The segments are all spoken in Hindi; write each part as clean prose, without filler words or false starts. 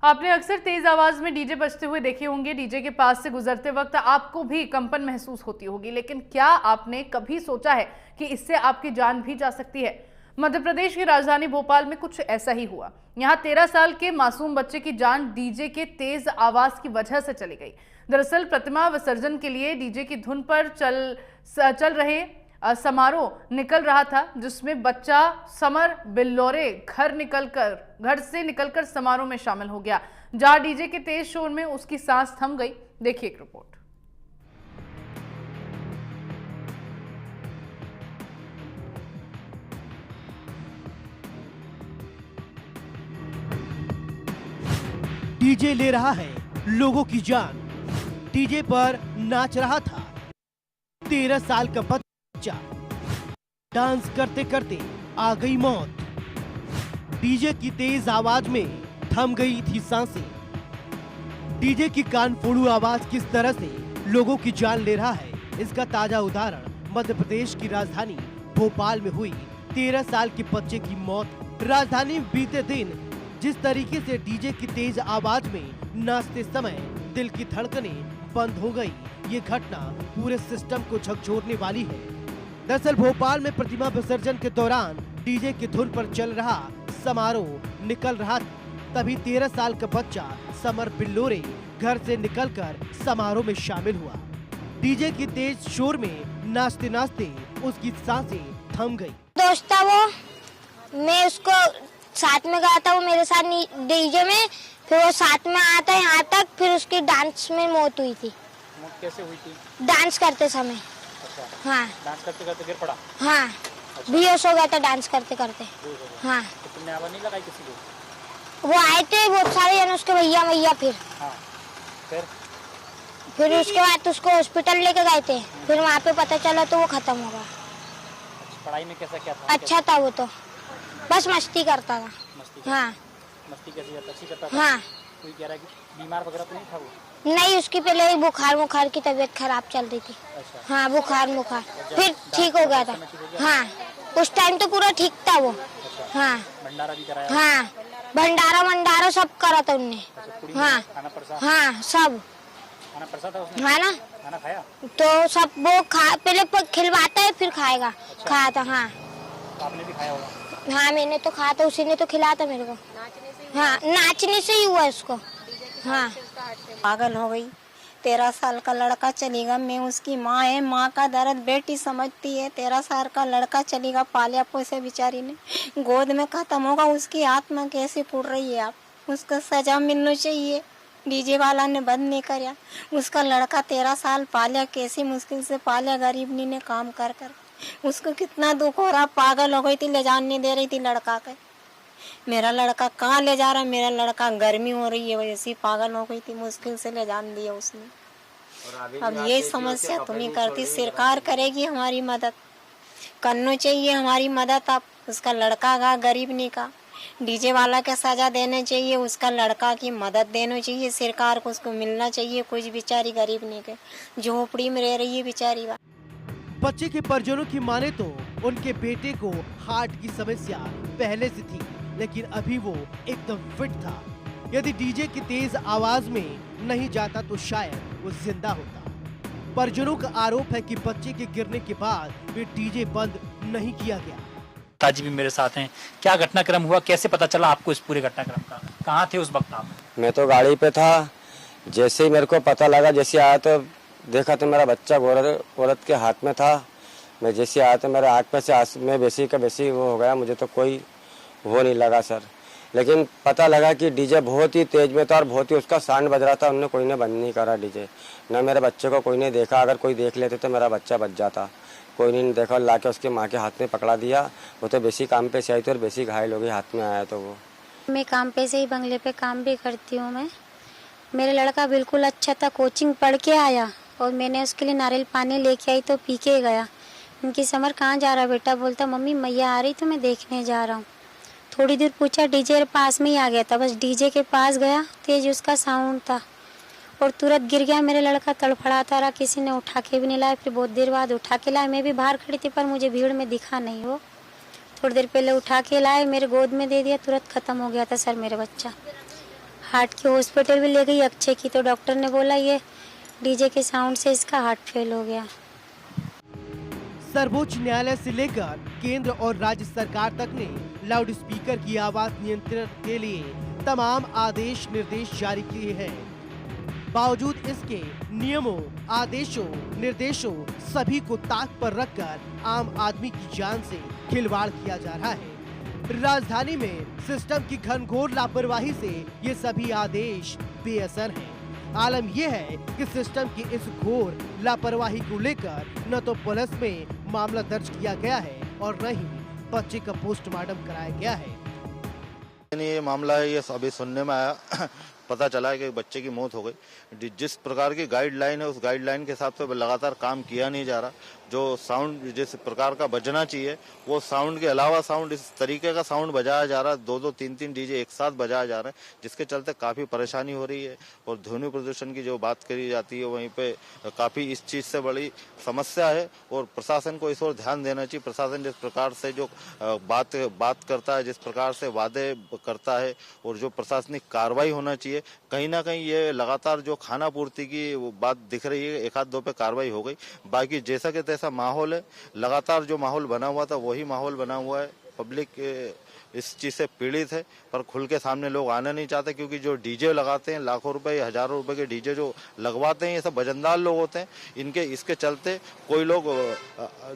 आपने अक्सर तेज आवाज में डीजे बजते हुए देखे होंगे। डीजे के पास से गुजरते वक्त आपको भी कंपन महसूस होती होगी, लेकिन क्या आपने कभी सोचा है कि इससे आपकी जान भी जा सकती है? मध्य प्रदेश की राजधानी भोपाल में कुछ ऐसा ही हुआ। यहाँ 13 साल के मासूम बच्चे की जान डीजे के तेज आवाज की वजह से चली गई। दरअसल प्रतिमा विसर्जन के लिए डीजे की धुन पर चल रहे समारोह निकल रहा था, जिसमें बच्चा समर बिल्लौरे घर से निकलकर समारोह में शामिल हो गया, जहां डीजे के तेज शोर में उसकी सांस थम गई। देखिए एक रिपोर्ट। डीजे ले रहा है लोगों की जान। डीजे पर नाच रहा था 13 साल का बच्चा। डांस करते करते आ गई मौत। डीजे की तेज आवाज में थम गई थी सांसें। डीजे की कानफोड़ू आवाज किस तरह से लोगों की जान ले रहा है, इसका ताजा उदाहरण मध्य प्रदेश की राजधानी भोपाल में हुई 13 साल के बच्चे की मौत। राजधानी में बीते दिन जिस तरीके से डीजे की तेज आवाज में नाचते समय दिल की धड़कनें बंद हो गई, ये घटना पूरे सिस्टम को झकझोरने वाली है। दरअसल भोपाल में प्रतिमा विसर्जन के दौरान डीजे की धुन पर चल रहा समारोह निकल रहा, तभी 13 साल का बच्चा समर बिल्लोरे घर से निकलकर समारोह में शामिल हुआ। डीजे की तेज शोर में नाचते नाचते उसकी सांसें थम गई। दोस्त था वो, मैं उसको साथ में गया था, वो मेरे साथ डीजे में, फिर वो साथ में आया था यहाँ तक, फिर उसकी डांस में मौत हुई थी। मौत कैसे हुई थी? डांस करते समय। अच्छा। हाँ, डांस करते करते गिर पड़ा? हाँ। अच्छा। बेहोश हो गया था डांस करते करते। हाँ। तो तुमने आवाज नहीं लगाई किसी को? वो आए थे बहुत सारे जन, उसके भैया फिर। हाँ। फिर उसके बाद उसको हॉस्पिटल लेके गए थे, फिर वहाँ पे पता चला तो वो खत्म हो गया। अच्छा, पढ़ाई में कैसा क्या था? अच्छा था वो तो, बस मस्ती करता था। हाँ। मस्ती कैसी करता? अच्छी करता था? हाँ। कोई कह रहा है कि बीमार वगैरह तो नहीं था वो? नहीं, उसकी पहले ही बुखार की तबीयत खराब चल रही थी। अच्छा। हाँ, बुखार फिर ठीक हो गया था। हाँ, उस टाइम तो पूरा ठीक था वो। अच्छा। हाँ। भंडारा भी कराया? हाँ, भंडारा सब करा था उनने। अच्छा, हाँ। खाना प्रसाद? हाँ, सब खाना प्रसाद था उसने? हाँ ना, खाना खाया? तो सब वो पहले खिलवाता है फिर खाएगा। अच्छा। खाया था। हाँ। तो आपने भी खाया होगा? हाँ, मैंने तो खाया था, उसी ने तो खिलाया था मेरे को। हाँ, नाचने से ही हुआ उसको। हाँ। पागल हो गई। 13 साल का लड़का चलेगा, मैं उसकी माँ है, माँ का दर्द बेटी समझती है। 13 साल का लड़का चलेगा, पालिया पोसे बेचारी ने गोद में खत्म होगा, उसकी आत्मा कैसे फूट रही है? आप उसको सजा मिलनी चाहिए। डीजे वाला ने बंद नहीं कराया, उसका लड़का 13 साल पालिया, कैसी मुश्किल से पालिया, गरीबनी ने काम कर उसको कितना दुख हो रहा। पागल हो गई थी, ले जान नहीं दे रही थी लड़का के। मेरा लड़का कहाँ ले जा रहा, मेरा लड़का, गर्मी हो रही है वैसी पागल हो गई थी, मुश्किल से ले जान दिया उसने। अब ये समस्या तुम्हें करती, सरकार करेगी हमारी मदद, करना चाहिए हमारी मदद। अब उसका लड़का का गरीबनी का डीजे वाला के सजा देना चाहिए, उसका लड़का की मदद देना चाहिए सरकार को, उसको मिलना चाहिए। कुछ बेचारी गरीबनी के झोपड़ी में रह रही है बेचारी। बच्चे के परिजनों की माने तो उनके बेटे को हार्ट की समस्या पहले से थी, लेकिन अभी वो एकदम फिट था। यदि डीजे की तेज आवाज में नहीं जाता तो शायद वो जिंदा होता। परिजनों का आरोप है कि बच्चे के गिरने के बाद भी डीजे बंद नहीं किया गया। ताजी भी मेरे साथ हैं। क्या घटनाक्रम हुआ, कैसे पता चला आपको इस पूरे घटनाक्रम का? कहाँ थे उस वक्त आप? मैं तो गाड़ी पे था। जैसे ही मेरे को पता लगा, जैसे आया तो देखा तो मेरा बच्चा औरत के हाथ में था। मैं जैसे आया तो मेरे आँख पे से मैं वैसे का वैसे वो हो गया। मुझे तो कोई वो नहीं लगा सर, लेकिन पता लगा कि डीजे बहुत ही तेज में था और बहुत ही उसका साउंड बज रहा था। उन्होंने कोई ने बंद नहीं करा डीजे, ना मेरे बच्चे को कोई ने देखा। अगर कोई देख लेते तो मेरा बच्चा बच जाता। कोई नहीं देखा, ला के उसके माँ के हाथ में पकड़ा दिया। वो तो बेसी काम पे से आई थी और बेसी घायल हो गई, हाथ में आया तो वो। मैं काम पे से ही बंगले पे काम भी करती हूँ मैं। मेरा लड़का बिल्कुल अच्छा था, कोचिंग पढ़ के आया और मैंने उसके लिए नारियल पानी लेके आई तो पी के गया। उनकी समर कहाँ जा रहा बेटा? बोलता मम्मी मैया आ रही तो मैं देखने जा रहा हूँ। थोड़ी देर पूछा, डीजे पास में ही आ गया था, बस डीजे के पास गया, तेज उसका साउंड था और तुरंत गिर गया। मेरा लड़का तड़फड़ाता रहा, किसी ने उठा के भी नहीं लाया। फिर बहुत देर बाद उठा के लाए, मैं भी बाहर खड़ी थी पर मुझे भीड़ में दिखा नहीं वो। थोड़ी देर पहले उठा के लाए, मेरे गोद में दे दिया, तुरंत खत्म हो गया था सर मेरा बच्चा। हार्ट की हॉस्पिटल भी ले गई अक्षय की, तो डॉक्टर ने बोला ये डीजे के साउंड से इसका हार्ट फेल हो गया। सर्वोच्च न्यायालय से लेकर केंद्र और राज्य सरकार तक ने लाउड स्पीकर की आवाज नियंत्रण के लिए तमाम आदेश निर्देश जारी किए हैं। बावजूद इसके नियमों, आदेशों, निर्देशों सभी को ताक पर रखकर आम आदमी की जान से खिलवाड़ किया जा रहा है। राजधानी में सिस्टम की घनघोर लापरवाही से ये सभी आदेश बेअसर हैं। आलम यह है कि सिस्टम की इस घोर लापरवाही को लेकर न तो पुलिस में मामला दर्ज किया गया है और न ही बच्चे का पोस्टमार्टम कराया गया है। ये मामला है, ये अभी सुनने में आया, पता चला है कि बच्चे की मौत हो गई। जिस प्रकार की गाइडलाइन है उस गाइडलाइन के हिसाब से लगातार काम किया नहीं जा रहा। जो साउंड जिस प्रकार का बजना चाहिए वो साउंड के अलावा साउंड इस तरीके का साउंड बजाया जा रहा है, 2-2, 3-3 डीजे एक साथ बजाया जा रहा है, जिसके चलते काफी परेशानी हो रही है। और ध्वनि प्रदूषण की जो बात करी जाती है वहीं पे काफी इस चीज से बड़ी समस्या है और प्रशासन को इस ओर ध्यान देना चाहिए। प्रशासन जिस प्रकार से जो बात करता है, जिस प्रकार से वादे करता है और जो प्रशासनिक कार्रवाई होना चाहिए, कहीं ना कहीं ये लगातार जो खाना पूर्ति की बात दिख रही है, 1-2 पे कार्रवाई हो गई, बाकी जैसा के ऐसा माहौल है। लगातार जो माहौल बना हुआ था वही माहौल बना हुआ है। पब्लिक इस चीज से पीड़ित है पर खुल के सामने लोग आना नहीं चाहते, क्योंकि जो डीजे लगाते हैं लाखों रुपए, हजारों रुपए के डीजे जो लगवाते हैं, ये सब वजनदार लोग होते हैं। इसके चलते कोई लोग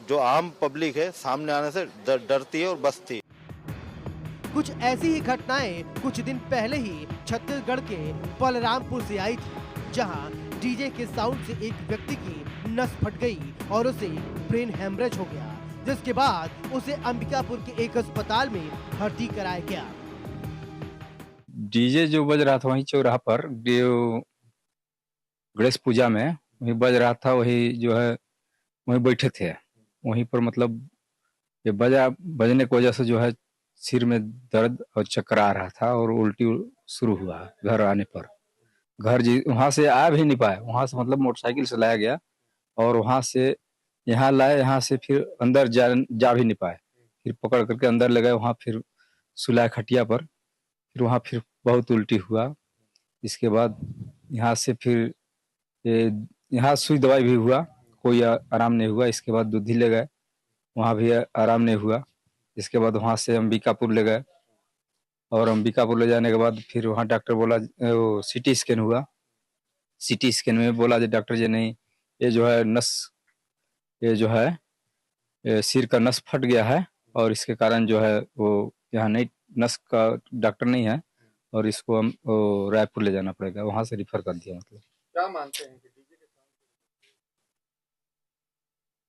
जो आम पब्लिक है सामने आने से डरती है और बचती है। कुछ ऐसी ही घटनाएं कुछ दिन पहले ही छत्तीसगढ़ के बलरामपुर से आई थी, जहां डीजे के साउंड से एक व्यक्ति की नस फट गई और उसे ब्रेन हेमरेज हो गया, जिसके बाद उसे अंबिकापुर के एक अस्पताल में भर्ती कराया गया। डीजे जो बज रहा था वहीं चौराहा पर गणेश पूजा में वहीं बज रहा था, वही जो है वहीं बैठे थे वहीं पर, मतलब ये बजने की वजह से जो है सिर में दर्द और चक्कर आ रहा था और उल्टी शुरू हुआ। घर आने पर वहां से आ भी नहीं पाए, वहां से मतलब मोटरसाइकिल से लाया गया और वहां से यहाँ लाए, यहाँ से फिर अंदर जा भी नहीं पाए, फिर पकड़ करके अंदर ले गए, वहाँ फिर सुलाए खटिया पर, फिर वहाँ फिर बहुत उल्टी हुआ। इसके बाद यहाँ से फिर यहाँ सुई दवाई भी हुआ, कोई आराम नहीं हुआ। इसके बाद दूधी ले गए, वहाँ भी आराम नहीं हुआ। इसके बाद वहाँ से अंबिकापुर ले गए और अंबिकापुर ले जाने के बाद फिर वहाँ डॉक्टर बोला सीटी स्कैन हुआ। सीटी स्कैन में बोला जो डॉक्टर जी नहीं, ये जो है नस, ये जो है सिर का नस फट गया है और इसके कारण जो है वो यहाँ नहीं, नस का डॉक्टर नहीं है और इसको हम रायपुर ले जाना पड़ेगा। वहाँ से रिफर कर दिया। मतलब क्या मानते हैं कि डीजे के साउंड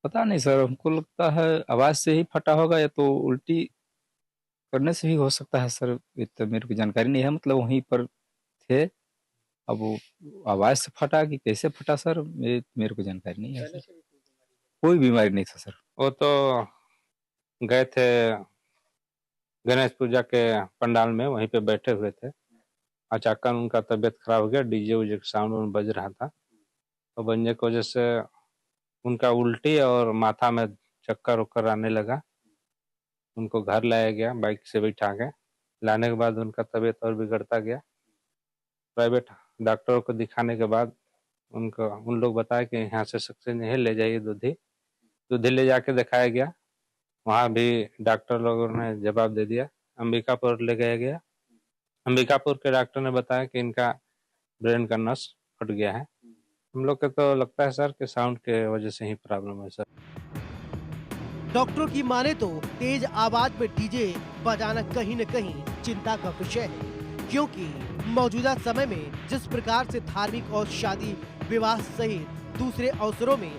पता नहीं सर, हमको लगता है आवाज से ही फटा होगा या तो उल्टी करने से भी हो सकता है सर, ये तो मेरे को जानकारी नहीं है। मतलब वहीं पर थे, अब वो आवाज से फटा कि कैसे फटा सर, मेरे को जानकारी नहीं है सर। कोई बीमारी नहीं था सर। वो तो गए थे गणेश पूजा के पंडाल में, वहीं पे बैठे हुए थे, अचानक उनका तबीयत खराब हो गया। डीजे उजे साउंड में बज रहा था, तो बजने की वजह से उनका उल्टी और माथा में चक्कर उक्कर आने लगा। उनको घर लाया गया, बाइक से बैठा के लाने के बाद उनका तबीयत और बिगड़ता गया। प्राइवेट डॉक्टरों को दिखाने के बाद उन लोग बताया कि यहाँ से सक्सेस नहीं है, ले जाइए दूधी ले जाके दिखाया गया। वहाँ भी डॉक्टर लोगों ने जवाब दे दिया, अंबिकापुर ले गया। अंबिकापुर के डॉक्टर ने बताया कि इनका ब्रेन का नस फट गया है। हम लोग को तो लगता है सर कि साउंड के वजह से ही प्रॉब्लम है सर। डॉक्टरों की माने तो तेज आवाज में डीजे बजाना कहीं न कहीं चिंता का विषय है, क्योंकि मौजूदा समय में जिस प्रकार से धार्मिक और शादी विवाह सहित दूसरे अवसरों में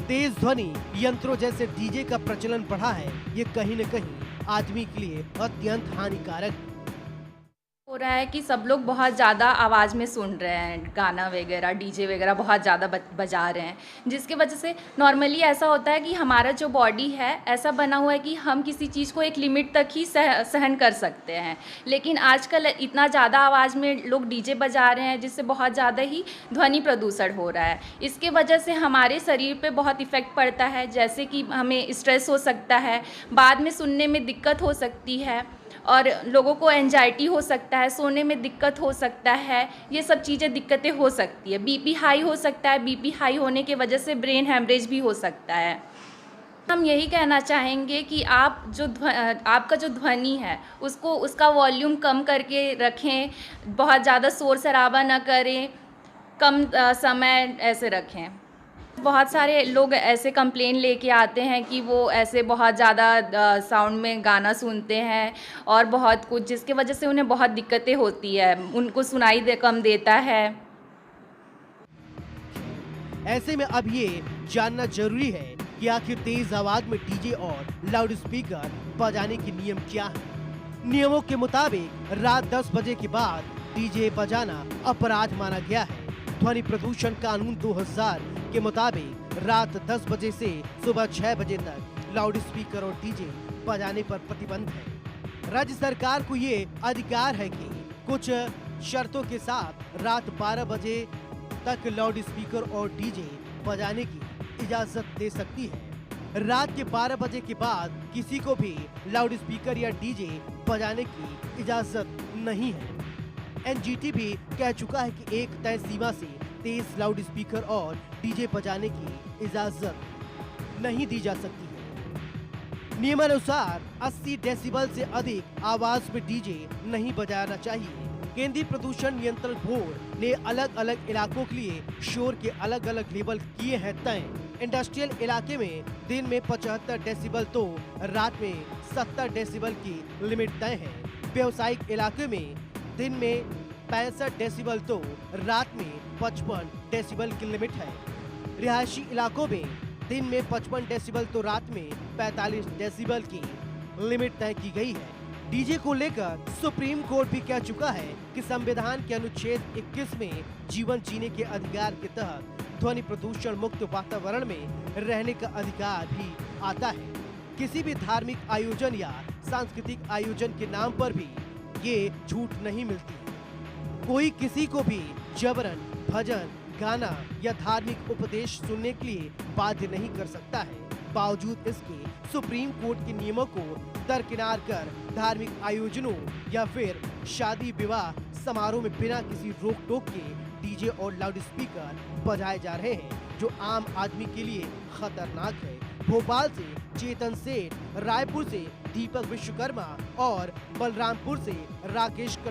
तेज ध्वनि यंत्रों जैसे डीजे का प्रचलन बढ़ा है, ये कहीं न कहीं आदमी के लिए अत्यंत हानिकारक है। हो रहा है कि सब लोग बहुत ज़्यादा आवाज़ में सुन रहे हैं, गाना वगैरह डीजे वगैरह बहुत ज़्यादा बजा रहे हैं, जिसकी वजह से नॉर्मली ऐसा होता है कि हमारा जो बॉडी है ऐसा बना हुआ है कि हम किसी चीज़ को एक लिमिट तक ही सहन कर सकते हैं। लेकिन आजकल इतना ज़्यादा आवाज़ में लोग डीजे बजा रहे हैं, जिससे बहुत ज़्यादा ही ध्वनि प्रदूषण हो रहा है। इसके वजह से हमारे शरीर पे बहुत इफ़ेक्ट पड़ता है, जैसे कि हमें स्ट्रेस हो सकता है, बाद में सुनने में दिक्कत हो सकती है और लोगों को एंजाइटी हो सकता है, सोने में दिक्कत हो सकता है, ये सब चीज़ें दिक्कतें हो सकती है। बीपी हाई हो सकता है, बीपी हाई होने की वजह से ब्रेन हैमरेज भी हो सकता है। हम यही कहना चाहेंगे कि आपका जो ध्वनि है उसका वॉल्यूम कम करके रखें, बहुत ज़्यादा शोर शराबा ना करें, कम समय ऐसे रखें। बहुत सारे लोग ऐसे कंप्लेन लेके आते हैं कि वो ऐसे बहुत ज़्यादा साउंड में गाना सुनते हैं और बहुत कुछ, जिसकी वजह से उन्हें बहुत दिक्कतें होती है, उनको सुनाई कम देता है। ऐसे में अब ये जानना जरूरी है कि आखिर तेज आवाज में डीजे और लाउड स्पीकर बजाने के नियम क्या हैं। नियमों के मुताबिक रात 10 बजे के बाद डीजे बजाना अपराध माना गया है। ध्वनि प्रदूषण कानून 2000 के मुताबिक रात 10 बजे से सुबह 6 बजे तक लाउड स्पीकर और डीजे बजाने पर प्रतिबंध है। राज्य सरकार को ये अधिकार है कि कुछ शर्तों के साथ रात 12 बजे तक लाउड स्पीकर और डीजे बजाने की इजाजत दे सकती है। रात के 12 बजे के बाद किसी को भी लाउड स्पीकर या डीजे बजाने की इजाजत नहीं है। एनजीटी भी कह चुका है कि एक तय सीमा से तेज लाउड स्पीकर और डीजे बजाने की इजाजत नहीं दी जा सकती है। नियमानुसार 80 डेसिबल से अधिक आवाज में डीजे नहीं बजाना चाहिए। केंद्रीय प्रदूषण नियंत्रण बोर्ड ने अलग अलग इलाकों के लिए शोर के अलग अलग लेवल किए हैं तय। इंडस्ट्रियल इलाके में दिन में 75 डेसिबल तो रात में 70 डेसिबल की लिमिट तय है। व्यावसायिक इलाके में दिन में 65 डेसिबल तो रात में 55 डेसिबल की लिमिट है। रिहायशी इलाकों में दिन में 55 डेसिबल तो रात में 45 डेसिबल की लिमिट तय की गई है। डीजे को लेकर सुप्रीम कोर्ट भी कह चुका है कि संविधान के अनुच्छेद 21 में जीवन जीने के अधिकार के तहत ध्वनि प्रदूषण मुक्त वातावरण में रहने का अधिकार भी आता है। किसी भी धार्मिक आयोजन या सांस्कृतिक आयोजन के नाम पर भी ये छूट नहीं मिलती। कोई किसी को भी जबरन भजन, गाना या धार्मिक उपदेश सुनने के लिए बाध्य नहीं कर सकता है। बावजूद इसके सुप्रीम कोर्ट के नियमों को दरकिनार कर धार्मिक आयोजनों या फिर शादी विवाह समारोह में बिना किसी रोक टोक के डीजे और लाउड स्पीकर बजाए जा रहे हैं, जो आम आदमी के लिए खतरनाक है। भोपाल से चेतन सेठ, रायपुर से दीपक विश्वकर्मा और बलरामपुर से राकेश